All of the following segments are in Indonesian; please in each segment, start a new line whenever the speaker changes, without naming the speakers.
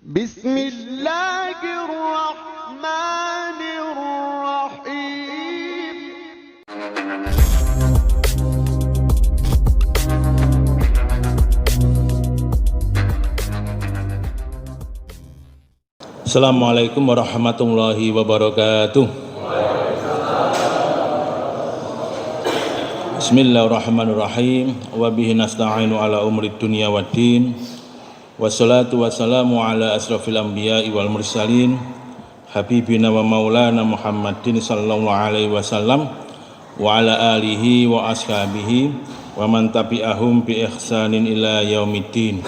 بسم الله الرحمن الرحيم.
Assalamualaikum warahmatullahi wabarakatuh. Bismillahirrahmanirrahim. Wa bihi nasta'inu ala umrid dunya waddin. Wassalatu wassalamu ala asrafil anbiya'i wal mursalin habibina wa maulana Muhammadin sallallahu alaihi wasallam wa ala alihi wa ashabihi wa man tabi'ahum bi ihsanin ila yaumiddin.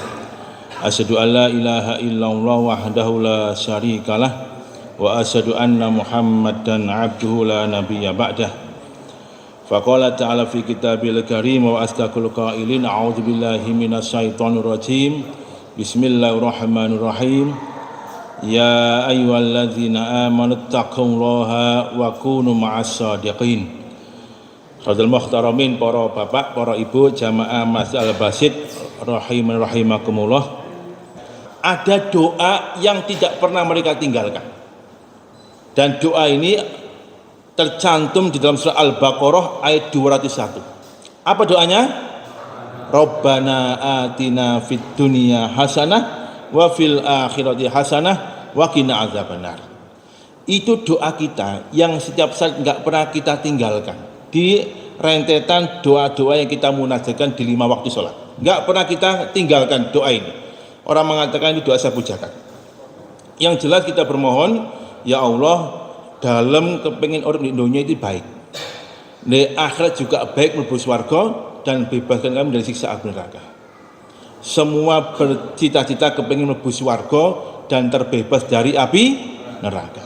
Asyhadu an la ilaha illallah wahdahu la syarikalah wa asyhadu anna Muhammadan abduhu la nabiyya ba'dah. Faqala ta'ala fi kitabil karim wa astaqul qailin a'udzu billahi minasyaitonir rajim. Bismillahirrahmanirrahim. Ya ayyuhalladzina amanu taqullaha wa kunu ma'as shadiqin. Hadal muhtaramin, para bapak, para ibu, jamaah Masjid Al-Basit rahimakumullah. Ada doa yang tidak pernah mereka tinggalkan. Dan doa ini tercantum di dalam surah Al-Baqarah ayat 201. Apa doanya? Rabbana atina fid dunya hasanah wa fil akhirati hasanah wa qina azabannar. Itu doa kita yang setiap saat enggak pernah kita tinggalkan di rentetan doa-doa yang kita munajatkan di 5 waktu sholat. Enggak pernah kita tinggalkan doa ini. Orang mengatakan itu doa sabu zakat. Yang jelas kita bermohon, ya Allah, dalam kepingin orang di dunia itu baik, di akhirat juga baik, mlebu swarga dan bebaskan kami dari siksa api neraka. Semua bercita-cita kepingin mlebu swarga dan terbebas dari api neraka,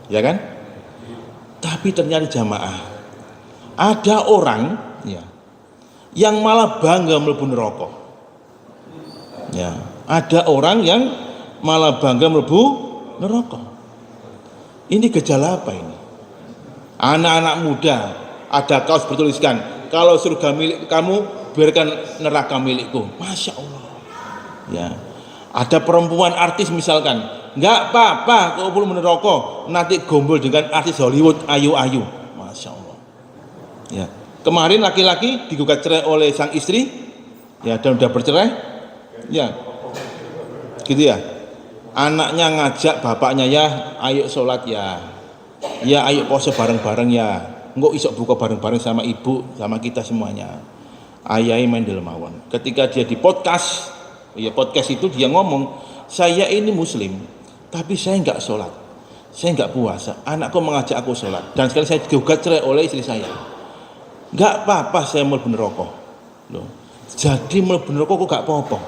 ya kan? Tapi ternyata jamaah, ada orang ya yang malah bangga mlebu neraka. Ya, ada orang yang malah bangga mlebu neraka. Ini gejala apa ini? Anak-anak muda, ada kaos bertuliskan, kalau surga milik kamu, biarkan neraka milikku. Masya Allah. Ya, ada perempuan artis misalkan, nggak apa-apa kalau belum neraka, nanti gombol dengan artis Hollywood ayu-ayu. Masya Allah. Ya, kemarin laki-laki digugat cerai oleh sang istri, ya, dan udah bercerai, ya, gitu ya. Anaknya ngajak bapaknya, ya, ayo sholat ya, ya, ayo puasa bareng-bareng ya. Enggak isok buka bareng-bareng sama ibu, sama kita semuanya. Ayai main dalam mawon. Ketika dia di podcast, ya podcast itu dia ngomong, saya ini muslim, tapi saya enggak sholat, saya enggak puasa. Anakku mengajak aku sholat, dan sekali saya digugat cerai oleh istri saya. Enggak apa-apa saya mlebu neraka. Loh, jadi mlebu neraka kok enggak apa-apa.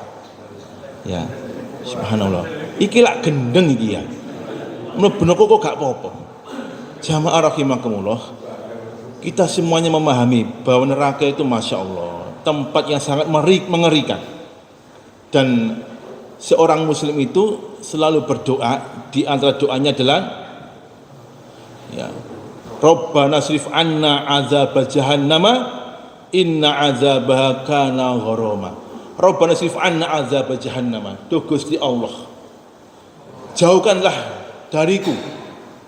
Ya, subhanallah. Iki lak gendeng iki ya. Mlebu neraka kok enggak apa-apa. Jamaah rahimakumullah. Kita semuanya memahami bahwa neraka itu Masya Allah, tempat yang sangat mengerikan. Dan seorang muslim itu selalu berdoa, di antara doanya adalah, ya, Rabbana srif anna azab jahannama inna azabaha kana gharama. Rabbana srif anna azab jahannama. Duh Gusti Allah, jauhkanlah dariku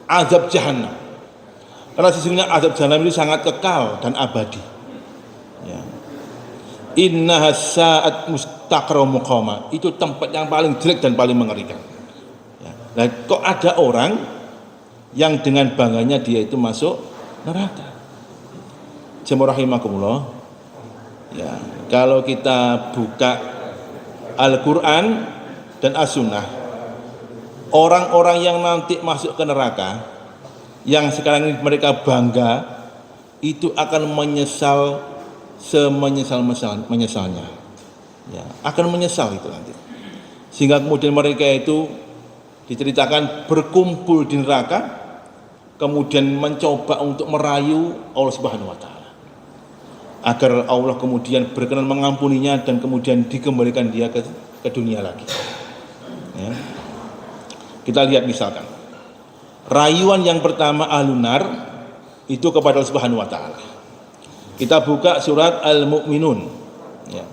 azab jahannam. Karena sesungguhnya azab jahannam itu sangat kekal dan abadi. Ya. Innaha sa'at mustaqarra muqama. Itu tempat yang paling jelek dan paling mengerikan. Ya. Nah, kok ada orang yang dengan bangganya dia itu masuk neraka? Jemaah rahimakumullah. Ya, kalau kita buka Al-Qur'an dan As-Sunnah, orang-orang yang nanti masuk ke neraka, yang sekarang ini mereka bangga, itu akan menyesal menyesalnya, ya, akan menyesal itu nanti, sehingga kemudian mereka itu diceritakan berkumpul di neraka, kemudian mencoba untuk merayu Allah Subhanahu Wa Taala agar Allah kemudian berkenan mengampuninya dan kemudian dikembalikan dia ke dunia lagi. Ya. Kita lihat misalkan rayuan yang pertama ahlunar itu kepada Allah Subhanahu Wa Taala. Kita buka surat Al-Mu'minun, ya,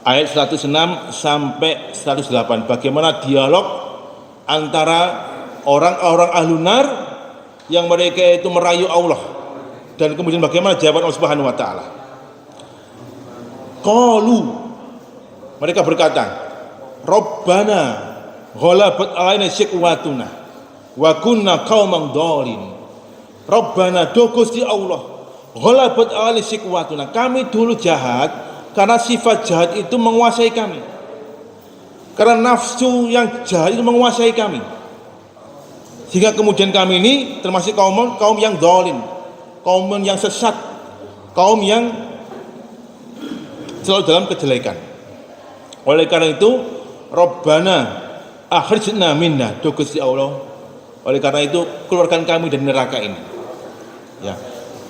ayat 106 sampai 108. Bagaimana dialog antara orang-orang ahlu nar yang mereka itu merayu Allah, dan kemudian bagaimana jawaban Allah Subhanahu wa taala. Qalu, mereka berkata, Rabbana ghalabat alaina syiqwatuna wa kunna qauman dhalin. Rabbana, do Gusti Allah, ghalabat alaina syiqwatuna, kami dulu jahat karena sifat jahat itu menguasai kami. Karena nafsu yang jahat itu menguasai kami. Sehingga kemudian kami ini termasuk kaum yang zalim, kaum yang sesat, kaum yang selalu dalam kejelekan. Oleh karena itu, Rabbana akhrijna minna, do Gusti Allah, oleh karena itu keluarkan kami dari neraka ini. Ya.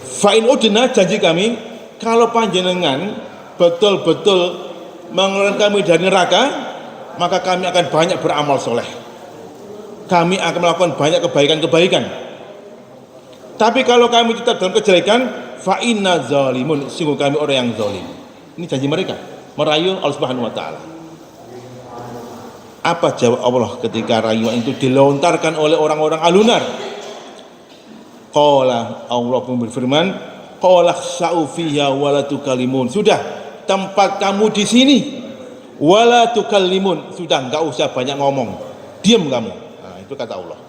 Fa in udna, janji kami, kalau panjenengan betul-betul mengeluarkan kami dari neraka, maka kami akan banyak beramal soleh. Kami akan melakukan banyak kebaikan-kebaikan. Tapi kalau kami tetap dalam kejelekan, fa inna zalimun, sungguh kami orang yang zalim. Ini janji mereka, merayu Allah Subhanahu wa taala. Apa jawab Allah ketika rayuan itu dilontarkan oleh orang-orang alunar? Qala, Allah pun berfirman, qala khsa'u fiha wa la tukalimun. Sudah, tempat kamu di sini, wala tukallimun, sudah enggak usah banyak ngomong, diam kamu. Nah, itu kata Allah.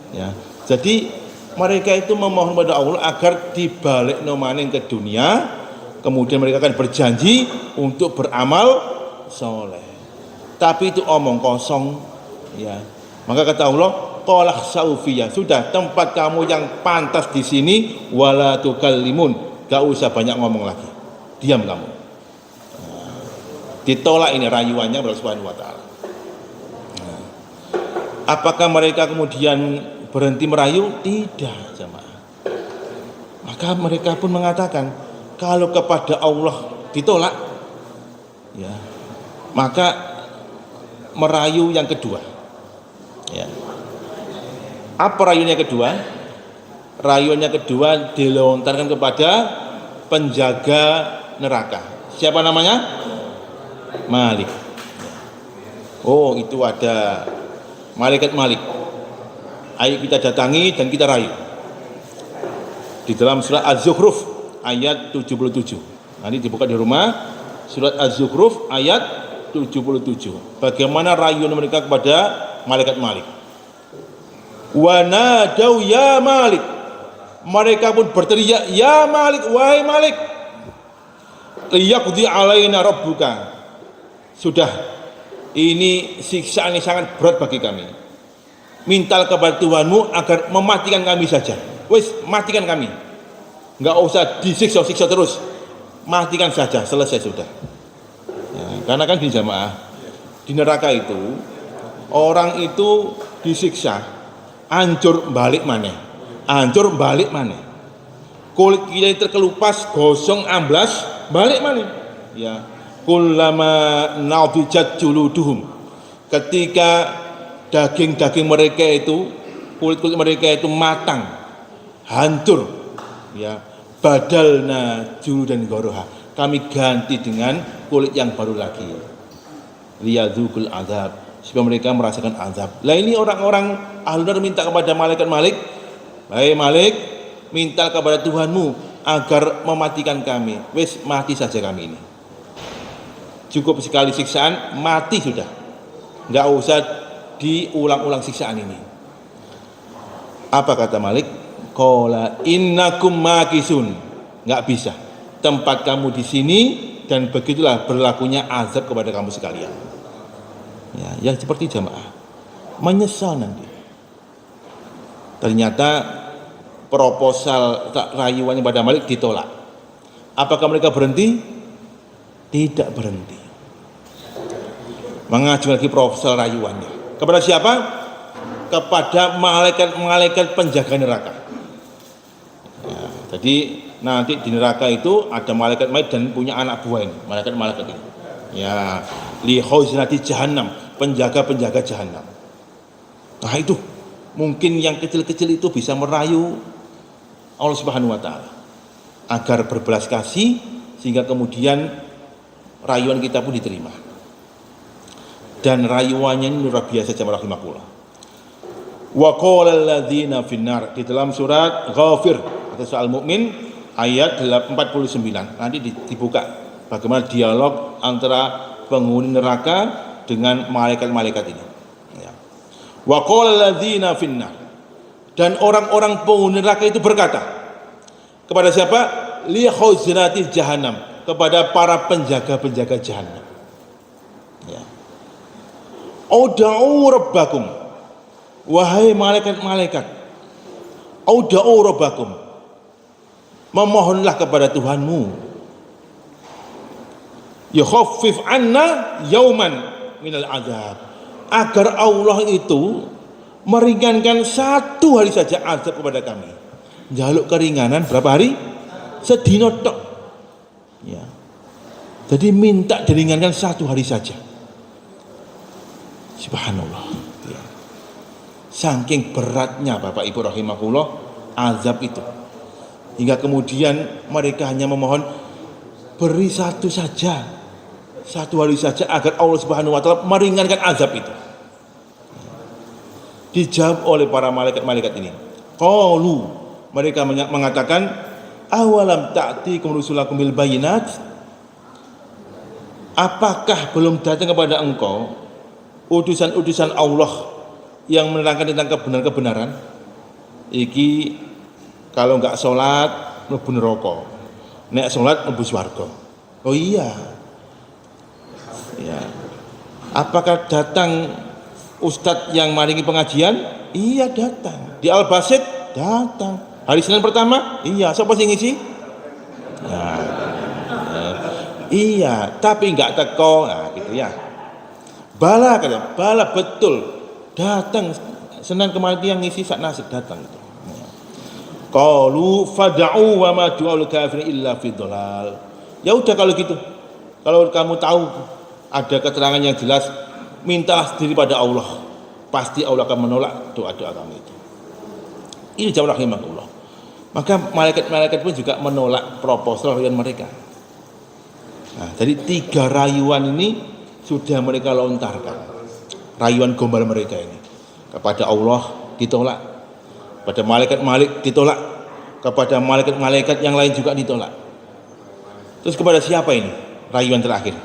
Ya. Jadi mereka itu memohon kepada Allah agar dibalik maning ke dunia, kemudian mereka akan berjanji untuk beramal soleh. Tapi itu omong kosong, ya. Maka kata Allah, qala khsa'ufiyya, sudah tempat kamu yang pantas di sini, wala tukallimun, enggak usah banyak ngomong lagi, diam kamu. Ditolak ini rayuannya Allah Subhanahu wa taala. Nah, apakah mereka kemudian berhenti merayu? Tidak, jemaah. Maka mereka pun mengatakan, kalau kepada Allah ditolak, ya, maka merayu yang kedua. Ya. Apa rayuannya kedua? Rayuannya kedua dilontarkan kepada penjaga neraka. Siapa namanya? Malik. Oh, itu ada malaikat Malik. Ayo kita datangi dan kita rayu. Di dalam surat Az-Zukhruf ayat 77. Nanti dibuka di rumah, surat Az-Zukhruf ayat 77. Bagaimana rayuan mereka kepada malaikat Malik. Wa nadau ya Malik. Mereka pun berteriak, ya Malik, wahai Malik, liyaqdi alaina rabbuka. Sudah, ini siksaan yang sangat berat bagi kami. Mintal kepada Tuhanmu agar mematikan kami saja. Wis, matikan kami. Enggak usah disiksa-siksa terus. Matikan saja, selesai sudah. Ya, karena kan di jamaah, di neraka itu orang itu disiksa, hancur balik maneh. Hancur balik maneh. Kulit kita terkelupas, gosong, amblas, balik maneh. Ya. Kullama nadijat juluduhum, ketika daging-daging mereka itu, kulit-kulit mereka itu matang, hancur, ya, badalna juludan goroha, kami ganti dengan kulit yang baru lagi, liyadzukul azab, supaya mereka merasakan azab. Lah ini orang-orang ahlunar minta kepada malaikat Malik, hai Malik, minta kepada Tuhanmu agar mematikan kami. Wis, mati saja kami ini. Cukup sekali siksaan, mati sudah. Enggak usah diulang-ulang siksaan ini. Apa kata Malik? Qala innakum makisun. Enggak bisa. Tempat kamu di sini dan begitulah berlakunya azab kepada kamu sekalian. Ya, yang seperti jamaah. Menyesal nanti. Ternyata proposal rayuannya pada Malik ditolak. Apakah mereka berhenti? Tidak berhenti. Mengajukan lagi proposal rayuannya. Kepada siapa? Kepada malaikat-malaikat penjaga neraka. Ya, jadi nanti di neraka itu ada malaikat-malaikat dan punya anak buah ini, malaikat-malaikat ini. Ya, li khazinati jahannam, penjaga-penjaga jahannam. Nah itu mungkin yang kecil-kecil itu bisa merayu Allah Subhanahu wa taala agar berbelas kasih, sehingga kemudian rayuan kita pun diterima. Dan rayuannya ini luar biasa, jamaah rahimakumullah. Wa qala alladzina finnar, di dalam surat Ghafir atau soal mukmin ayat 49. Nanti dibuka bagaimana dialog antara penghuni neraka dengan malaikat-malaikat ini. Ya. Wa qala alladzina finnar, dan orang-orang penghuni neraka itu berkata kepada siapa? Li khazanati jahannam, kepada para penjaga-penjaga jahannam. Ya. Ud'u rabbakum, wahai malaikat-malaikat, ud'u rabbakum, memohonlah kepada Tuhanmu, yukhaffif anna yauman minal azab, agar Allah itu meringankan satu hari saja azab kepada kami. Jaluk keringanan berapa hari? Sedino tok. Ya. Jadi minta diringankan satu hari saja. Subhanallah. Ya. Saking beratnya Bapak Ibu rahimakumullah azab itu, hingga kemudian mereka hanya memohon beri satu saja, satu hari saja, agar Allah Subhanahu wa taala meringankan azab itu. Dijawab oleh para malaikat-malaikat ini. Qalu, mereka mengatakan, awalam ta'tikum rusulakum bil bayinat, apakah belum datang kepada engkau utusan-utusan Allah yang menerangkan tentang kebenaran-kebenaran? Iki kalau enggak sholat mlebu neraka, nek sholat mlebu swarga. Oh iya. Ya. Apakah datang ustadz yang maringi pengajian? Iya datang. Di Al-Basit datang. Hari Senin pertama? Iya. Siapa sih ngisi? Nah, iya, tapi enggak teko. Nah, gitu ya. Bala kata, bala betul. Datang Senin kemarin yang ngisi sak nasib datang itu. Qalu fad'u wa ma du'al kafirin illa fi dhalal. Ya udah kalau gitu. Kalau kamu tahu ada keterangan yang jelas, mintalah sendiri pada Allah. Pasti Allah akan menolak doa-doa kamu itu. Ini jawab rahimahullah. Maka malaikat-malaikat pun juga menolak proposal yang mereka. Nah, jadi 3 rayuan ini sudah mereka lontarkan. Rayuan gombal mereka ini. Kepada Allah ditolak. Pada malaikat-malaikat ditolak. Kepada malaikat-malaikat yang lain juga ditolak. Terus kepada siapa ini? Rayuan terakhir.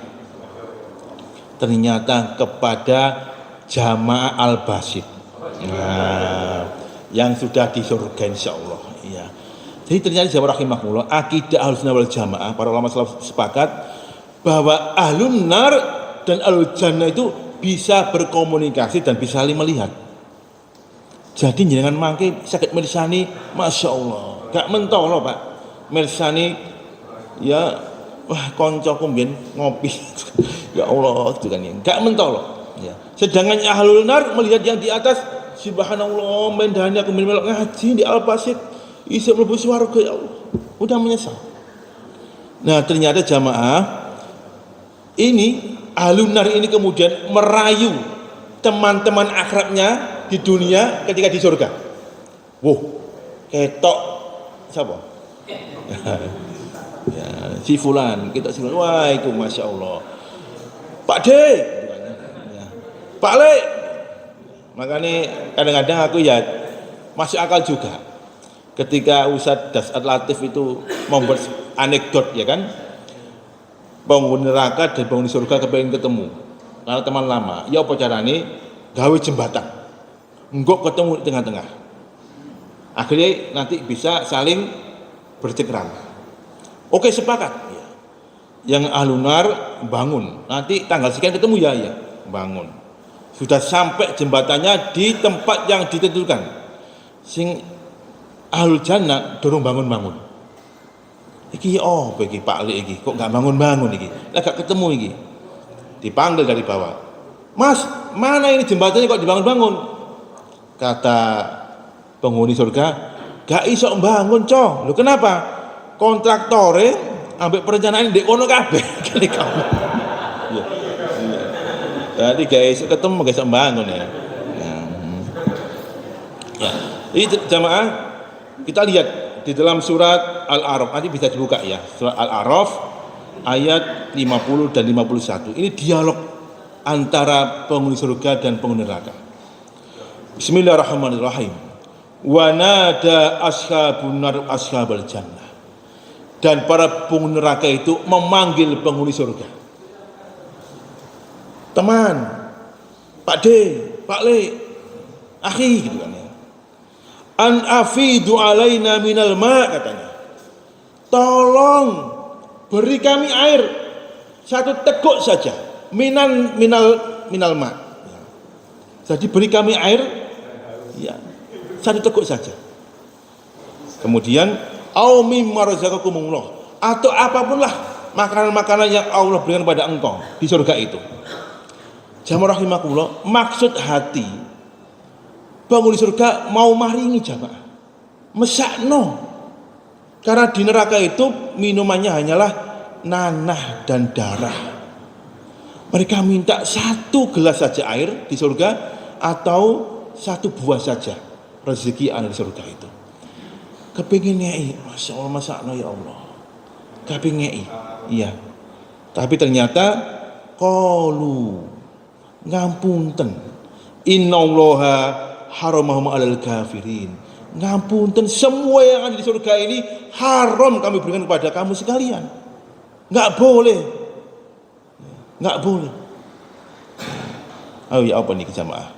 Ternyata kepada jamaah Al-Basit. Nah, yang sudah di surga insyaallah. Ya. Jadi ternyata jamaah rahimahullah, akidah Ahlussunnah wal Jamaah, para ulama salaf sepakat bahwa ahlun nar dan ahlul jannah itu bisa berkomunikasi dan bisa saling melihat. Jadi jangan mangke sakit mirsani, masya Allah, gak mentolo Pak, mirsani ya, wah koncoku mbien ngopi, ya Allah itu kan ya, gak mentolo. Ya. Sedangkan ahlul nar melihat yang di atas, subhanallah, mendahnya aku melok ngaji di Al-Basit, isi mlebu swarga ya Allah, udah menyesal. Nah ternyata jamaah ini ahlun nar ini kemudian merayu teman-teman akrabnya di dunia ketika di surga. Wuh, ketok siapa? Ya, si fulan, kita si fulan. Wah, itu masya Allah. Pak D, ya. Pak Le. Makanya kadang-kadang aku ya masuk akal juga. Ketika Ustadz Dasat Latif itu membuat anekdot ya kan, penghuni neraka dan penghuni surga kepengen ketemu karena teman lama. Ya apa caranya? Gawe jembatan, enggak ketemu di tengah-tengah. Akhirnya nanti bisa saling bercengkrama. Oke sepakat. Yang ahlunar bangun. Nanti tanggal sekian ketemu ya bangun. Sudah sampai jembatannya di tempat yang ditentukan. Sing ahlul jannah dorong bangun-bangun. Iki oh bagi Pak Ali iki kok nggak bangun-bangun iki. Lah gak ketemu iki. Dipanggil dari bawah. Mas, mana ini jembatannya kok dibangun-bangun? Kata penghuni surga, gak iso bangun, coh. Lho kenapa? Kontraktore ambek perencanaan ndek kono kabeh kali kamu. Iya. Jadi guys, ketemu guys bangun ya. Ya. Ini jamaah kita lihat di dalam surat Al-A'raf, nanti bisa dibuka ya. Surat Al-A'raf ayat 50 dan 51. Ini dialog antara penghuni surga dan penghuni neraka. Bismillahirrahmanirrahim. Wa nada ashabun nar ashabal jannah. Dan para penghuni neraka itu memanggil penghuni surga. Teman, Pak D, Pak Le, akhi gitu kan ya. An afidu alaina minal ma katanya. Tolong beri kami air satu teguk saja. Minal ma. Jadi beri kami air ya, satu teguk saja. Kemudian au mimma razaqakumullah, atau apapun lah makanan-makanan yang Allah berikan kepada engkau di surga itu. Jamaah rahimakumullah, maksud hati penghuni surga mau maringi jamaah, mesakno, karena di neraka itu minumannya hanyalah nanah dan darah. Mereka minta satu gelas saja air di surga atau satu buah saja rezeki ada di surga itu. Kepingin ngei, masya Allah, masakno ya Allah, kepingin ngei, iya. Tapi ternyata qalu ngapunten, innallaha haramahum alal kafirin. Ngapunten, semua yang ada di surga ini haram kami berikan kepada kamu sekalian. Nggak boleh, nggak boleh. Oh ya apa nih jamaah?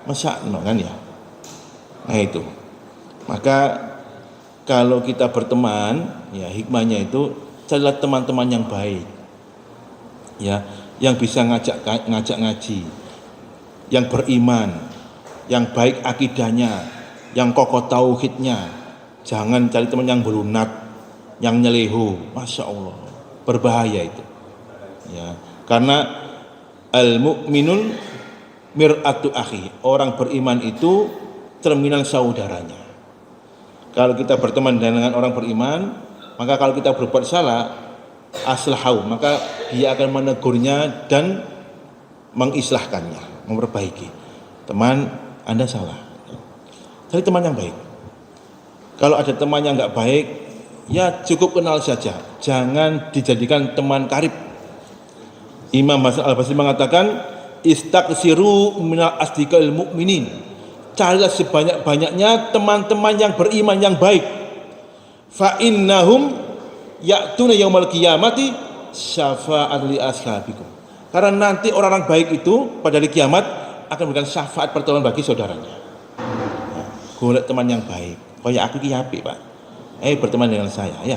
Masakno kan ya. Nah itu. Maka kalau kita berteman, ya hikmahnya itu carilah teman-teman yang baik, ya, yang bisa ngajak ngaji, yang beriman, yang baik akidahnya, yang kokoh tauhidnya. Jangan cari teman yang berunat, yang nyelehu, masya Allah, berbahaya itu. Ya, karena al mu'minul mir'atu akhi, orang beriman itu cerminan saudaranya. Kalau kita berteman dengan orang beriman, maka kalau kita berbuat salah, aslahu, maka dia akan menegurnya dan mengislahkannya, memperbaiki. Teman, Anda salah. Cari teman yang baik. Kalau ada teman yang nggak baik, ya cukup kenal saja. Jangan dijadikan teman karib. Imam Hasan Al-Basri mengatakan, istaksiru minal asdiqal mu'minin. Carilah sebanyak-banyaknya teman-teman yang beriman yang baik. Fa innahum ya'tuna yaumal qiyamati syafa'at li ashabikum. Karena nanti orang-orang baik itu pada hari kiamat akan memberikan syafaat pertolongan bagi saudaranya. Nah, golek teman yang baik. Kaya aku ki apik, Pak. Berteman dengan saya, ya.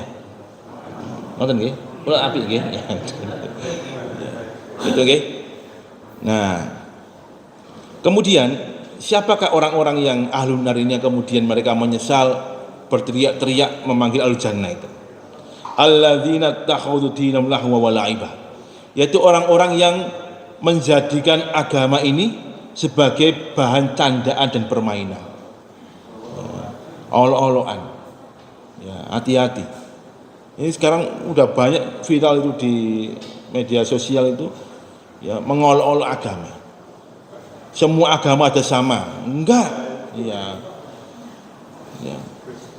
Ngoten nggih? Kula apik nggih. Itu nggih. Nah, kemudian siapakah orang-orang yang ahlun nar ini, kemudian mereka menyesal berteriak-teriak memanggil ahlul jannah itu? Alladzina takhudhu dinahum lahwa wa la'ibah, yaitu orang-orang yang menjadikan agama ini sebagai bahan candaan dan permainan, olo-oloan. Ya, hati-hati. Ini sekarang udah banyak viral itu di media sosial itu, ya, mengolok-olok agama. Semua agama ada sama, enggak, ya.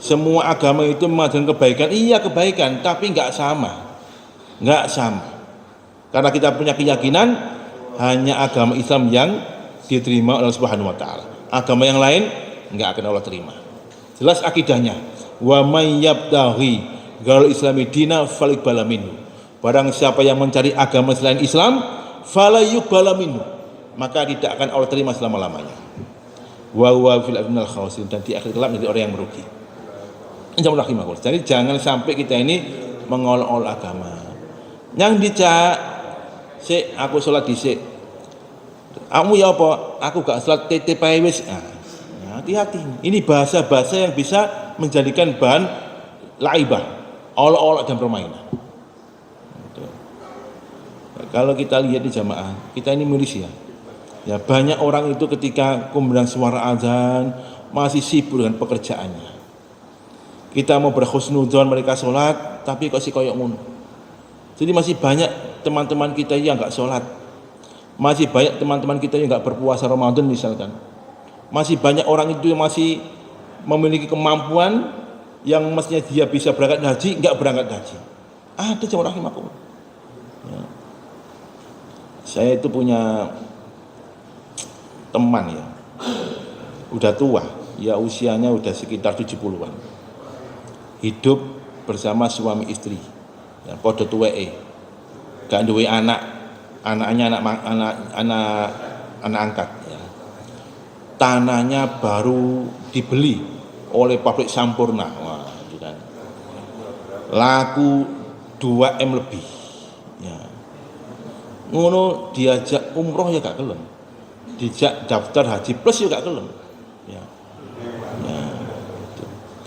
Semua agama itu mengajarkan kebaikan, iya kebaikan, tapi enggak sama, karena kita punya keyakinan hanya agama Islam yang diterima oleh Allah Subhanahu Wa Taala. Agama yang lain enggak akan Allah terima. Jelas akidahnya, wa may yabtaghi ghairal islami dina falyuqbal minhu. Barang siapa yang mencari agama selain Islam, fala yuqbal minhu, maka tidak akan Allah terima selama-lamanya. Wa huwa fil akhirati minal khasirin, dan di akhir kelak menjadi orang yang merugi. Jadi jangan sampai kita ini mengolok-olok agama. Yang dicak, sik aku sholat dhisik. Kamu ya apa? Aku gak sholat tete pae wis. Nah, hati-hati. Ini bahasa-bahasa yang bisa menjadikan bahan laibah, olok-olok dan permainan. Kalau kita lihat di jamaah, kita ini milis ya. Ya, banyak orang itu ketika kemudian suara azan masih sibuk dengan pekerjaannya. Kita mau berhusnudzon mereka sholat, tapi kok si koyok ngono. Jadi masih banyak teman-teman kita yang nggak sholat, masih banyak teman-teman kita yang nggak berpuasa Ramadan misalkan, masih banyak orang itu yang masih memiliki kemampuan yang mestinya dia bisa berangkat haji, nggak berangkat haji. Ada jemaah rahimakumullah. Ya. Saya itu punya teman ya, udah tua, ya usianya udah sekitar 70-an. Hidup bersama suami istri. Ya, podo tuweke. Gak duwe anak, anaknya anak angkat ya. Tanahnya baru dibeli oleh pabrik Sampurna. Wah, gitu kan. Laku 2M lebih. Ya. Ngono diajak umroh ya gak gelem. Dijak daftar haji plus ya gak gelem. Ya. Ya.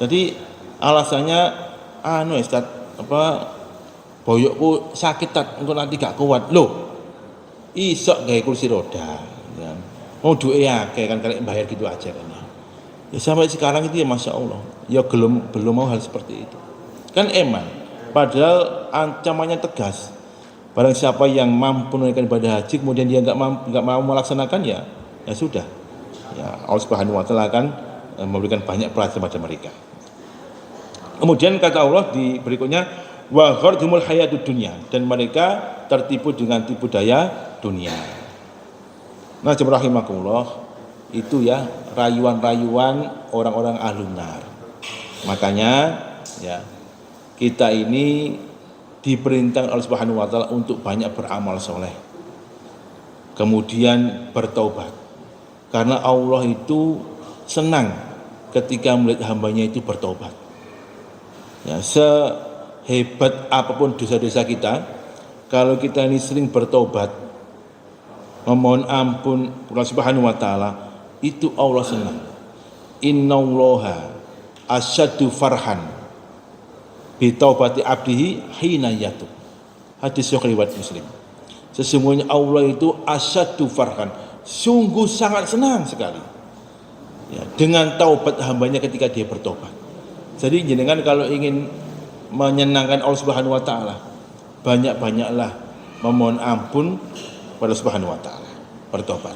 Jadi alasannya Ustaz, boyokku sakit engko nanti gak kuat. Loh, isok gawe kursi roda ya. Mau duwe akeh kan karek bayar gitu aja kan. Ya sampai sekarang itu ya Masya Allah, ya belum mau hal seperti itu. Kan eman, padahal ancamannya tegas. Barang siapa yang mampu menunaikan ibadah haji kemudian dia enggak mau melaksanakan ya sudah. Ya Allah Subhanahu wa taala akan memberikan banyak pelajaran pada mereka. Kemudian kata Allah di berikutnya, wa gharjumul hayatud dunya, dan mereka tertipu dengan tipu daya dunia. Nah, rahimakumullah, itu ya rayuan-rayuan orang-orang ahlun nar. Makanya ya kita ini diperintahkan oleh Subhanahu wa taala untuk banyak beramal soleh. Kemudian bertaubat. Karena Allah itu senang ketika melihat hambanya itu bertaubat. Ya, sehebat apapun dosa-dosa kita, kalau kita ini sering bertobat, memohon ampun kepada Subhanahu wa taala, itu Allah senang. Innallaha asyaddu farhan bi taubati abdihi hina yatub. Hadis riwayat Muslim. Sesungguhnya Allah itu asyaddu farhan, sungguh sangat senang sekali ya, dengan taubat hambanya ketika dia bertobat. Jadi jenengan kalau ingin menyenangkan Allah Subhanahu wa taala, banyak-banyaklah memohon ampun pada Subhanahu wa taala, bertobat.